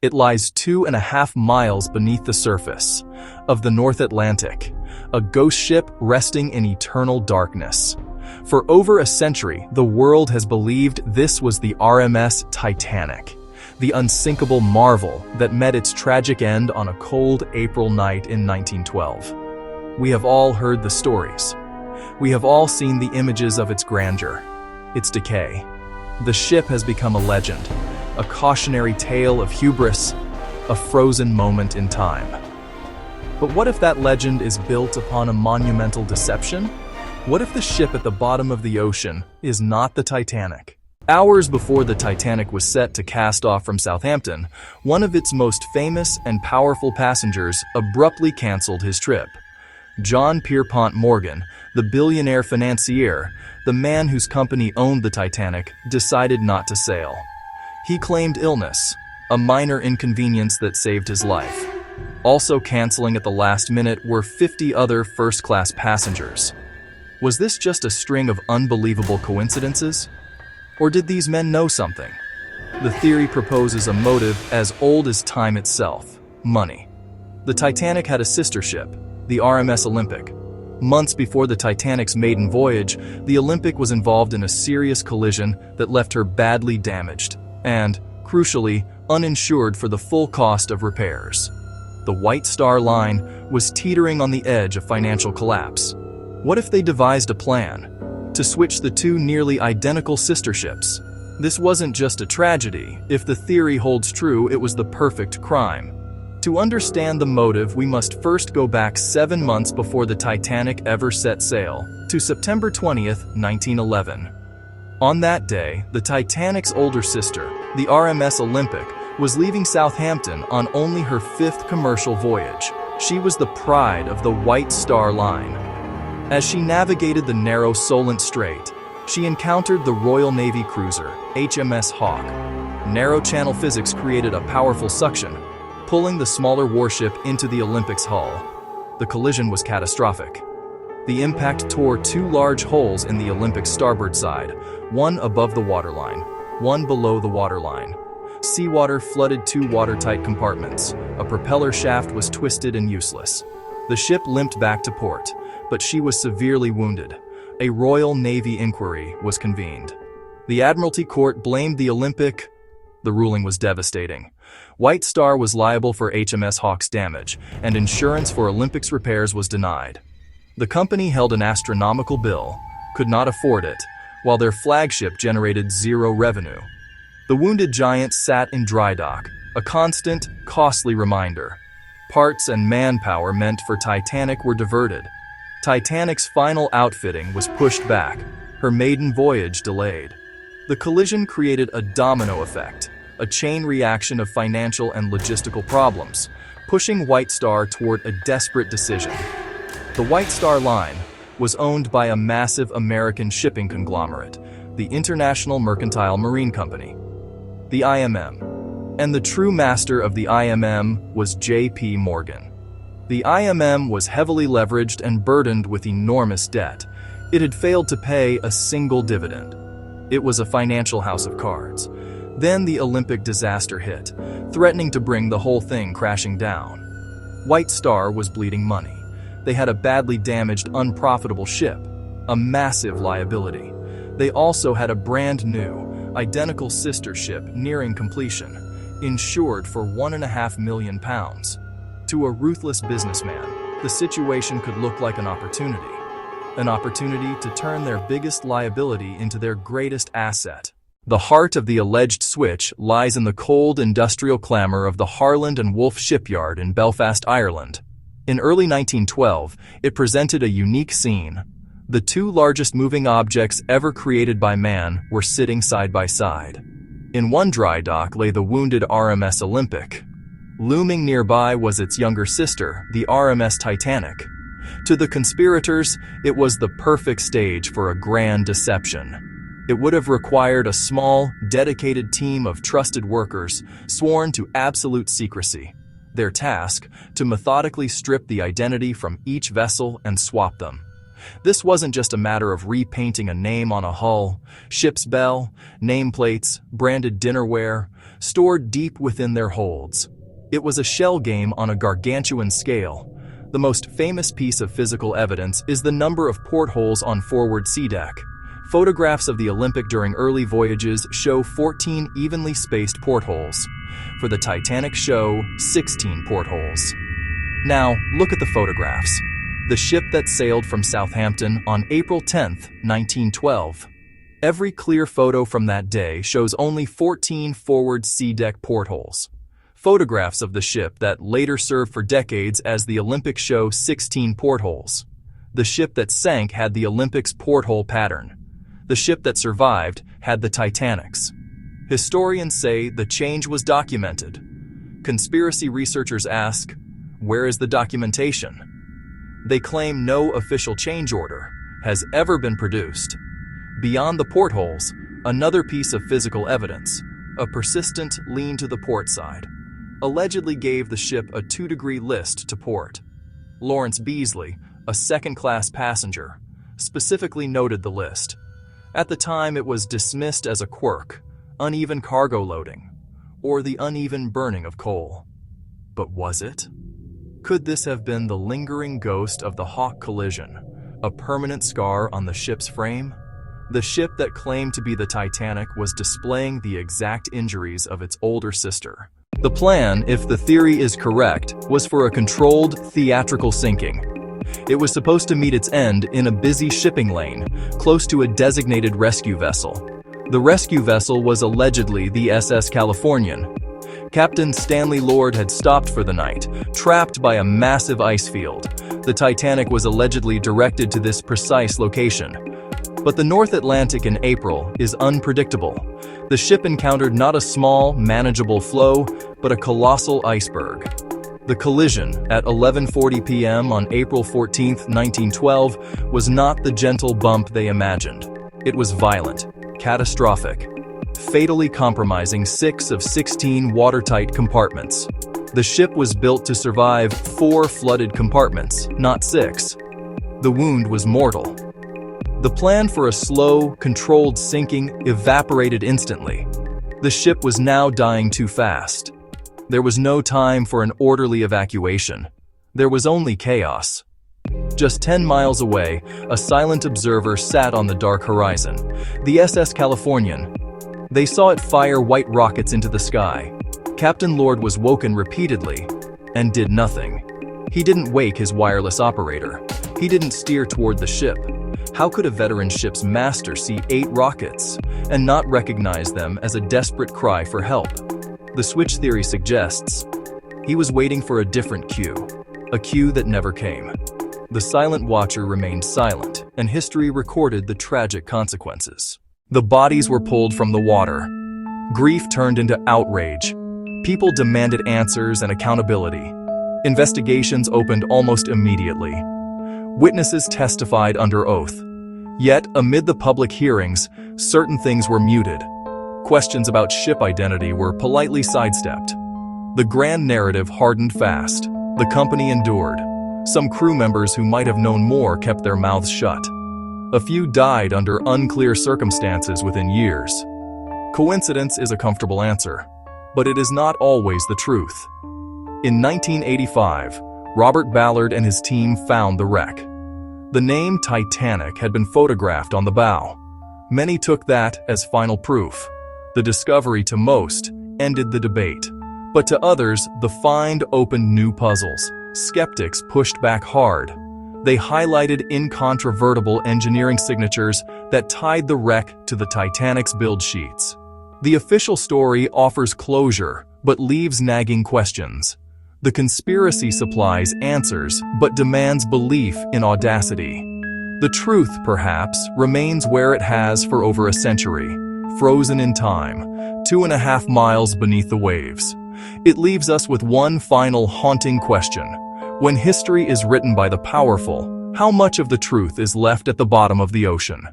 It lies 2.5 miles beneath the surface of the North Atlantic, a ghost ship resting in eternal darkness. For over a century, the world has believed this was the RMS Titanic, the unsinkable marvel that met its tragic end on a cold April night in 1912. We have all heard the stories. We have all seen the images of its grandeur, its decay. The ship has become a legend, a cautionary tale of hubris, a frozen moment in time. But what if that legend is built upon a monumental deception? What if the ship at the bottom of the ocean is not the Titanic? Hours before the Titanic was set to cast off from Southampton, one of its most famous and powerful passengers abruptly canceled his trip. John Pierpont Morgan, the billionaire financier, the man whose company owned the Titanic, decided not to sail. He claimed illness, a minor inconvenience that saved his life. Also canceling at the last minute were 50 other first-class passengers. Was this just a string of unbelievable coincidences? Or did these men know something? The theory proposes a motive as old as time itself: money. The Titanic had a sister ship, the RMS Olympic. Months before the Titanic's maiden voyage, the Olympic was involved in a serious collision that left her badly damaged and, crucially, uninsured for the full cost of repairs. The White Star Line was teetering on the edge of financial collapse. What if they devised a plan to switch the two nearly identical sister ships? This wasn't just a tragedy. If the theory holds true, it was the perfect crime. To understand the motive, we must first go back 7 months before the Titanic ever set sail, to September 20th, 1911. On that day, the Titanic's older sister, the RMS Olympic, was leaving Southampton on only her 5th commercial voyage. She was the pride of the White Star Line. As she navigated the narrow Solent Strait, she encountered the Royal Navy cruiser, HMS Hawke. Narrow channel physics created a powerful suction, pulling the smaller warship into the Olympic's hull. The collision was catastrophic. The impact tore 2 large holes in the Olympic's starboard side, one above the waterline, one below the waterline. Seawater flooded 2 watertight compartments. A propeller shaft was twisted and useless. The ship limped back to port, but she was severely wounded. A Royal Navy inquiry was convened. The Admiralty Court blamed the Olympic. The ruling was devastating. White Star was liable for HMS Hawke's damage, and insurance for Olympic's repairs was denied. The company held an astronomical bill, could not afford it, while their flagship generated 0 revenue. The wounded giant sat in dry dock, a constant, costly reminder. Parts and manpower meant for Titanic were diverted. Titanic's final outfitting was pushed back, her maiden voyage delayed. The collision created a domino effect, a chain reaction of financial and logistical problems, pushing White Star toward a desperate decision. The White Star Line was owned by a massive American shipping conglomerate, the International Mercantile Marine Company, the IMM. And the true master of the IMM was J.P. Morgan. The IMM was heavily leveraged and burdened with enormous debt. It had failed to pay a single dividend. It was a financial house of cards. Then the Olympic disaster hit, threatening to bring the whole thing crashing down. White Star was bleeding money. They had a badly damaged, unprofitable ship, a massive liability. They also had a brand new, identical sister ship nearing completion, insured for £1.5 million. To a ruthless businessman, the situation could look like an opportunity to turn their biggest liability into their greatest asset. The heart of the alleged switch lies in the cold industrial clamor of the Harland and Wolff shipyard in Belfast, Ireland. In early 1912, it presented a unique scene. The 2 largest moving objects ever created by man were sitting side by side. In one dry dock lay the wounded RMS Olympic. Looming nearby was its younger sister, the RMS Titanic. To the conspirators, it was the perfect stage for a grand deception. It would have required a small, dedicated team of trusted workers sworn to absolute secrecy. Their task, to methodically strip the identity from each vessel and swap them. This wasn't just a matter of repainting a name on a hull. Ship's bell, nameplates, branded dinnerware, stored deep within their holds. It was a shell game on a gargantuan scale. The most famous piece of physical evidence is the number of portholes on forward sea deck. Photographs of the Olympic during early voyages show 14 evenly spaced portholes. For the Titanic show, 16 portholes. Now, look at the photographs. The ship that sailed from Southampton on April 10, 1912. Every clear photo from that day shows only 14 forward sea deck portholes. Photographs of the ship that later served for decades as the Olympic show 16 portholes. The ship that sank had the Olympic's porthole pattern. The ship that survived had the Titanic's. Historians say the change was documented. Conspiracy researchers ask, where is the documentation? They claim no official change order has ever been produced. Beyond the portholes, another piece of physical evidence, a persistent lean to the port side, allegedly gave the ship a 2-degree list to port. Lawrence Beasley, a second-class passenger, specifically noted the list. At the time, it was dismissed as a quirk, uneven cargo loading, or the uneven burning of coal. But was it? Could this have been the lingering ghost of the Hawk collision, a permanent scar on the ship's frame? The ship that claimed to be the Titanic was displaying the exact injuries of its older sister. The plan, if the theory is correct, was for a controlled, theatrical sinking. It was supposed to meet its end in a busy shipping lane, close to a designated rescue vessel. The rescue vessel was allegedly the SS Californian. Captain Stanley Lord had stopped for the night, trapped by a massive ice field. The Titanic was allegedly directed to this precise location. But the North Atlantic in April is unpredictable. The ship encountered not a small, manageable floe, but a colossal iceberg. The collision at 11:40 p.m. on April 14, 1912, was not the gentle bump they imagined. It was violent, catastrophic, fatally compromising 6 of 16 watertight compartments. The ship was built to survive 4 flooded compartments, not 6. The wound was mortal. The plan for a slow, controlled sinking evaporated instantly. The ship was now dying too fast. There was no time for an orderly evacuation. There was only chaos. Just 10 miles away, a silent observer sat on the dark horizon, the SS Californian. They saw it fire white rockets into the sky. Captain Lord was woken repeatedly and did nothing. He didn't wake his wireless operator. He didn't steer toward the ship. How could a veteran ship's master see 8 rockets and not recognize them as a desperate cry for help? The switch theory suggests he was waiting for a different cue, a cue that never came. The silent watcher remained silent, and history recorded the tragic consequences. The bodies were pulled from the water. Grief turned into outrage. People demanded answers and accountability. Investigations opened almost immediately. Witnesses testified under oath. Yet, amid the public hearings, certain things were muted. Questions about ship identity were politely sidestepped. The grand narrative hardened fast. The company endured. Some crew members who might have known more kept their mouths shut. A few died under unclear circumstances within years. Coincidence is a comfortable answer, but it is not always the truth. In 1985, Robert Ballard and his team found the wreck. The name Titanic had been photographed on the bow. Many took that as final proof. The discovery, to most, ended the debate. But to others, the find opened new puzzles. Skeptics pushed back hard. They highlighted incontrovertible engineering signatures that tied the wreck to the Titanic's build sheets. The official story offers closure, but leaves nagging questions. The conspiracy supplies answers, but demands belief in audacity. The truth, perhaps, remains where it has for over a century, frozen in time, 2.5 miles beneath the waves. It leaves us with one final haunting question. When history is written by the powerful, how much of the truth is left at the bottom of the ocean?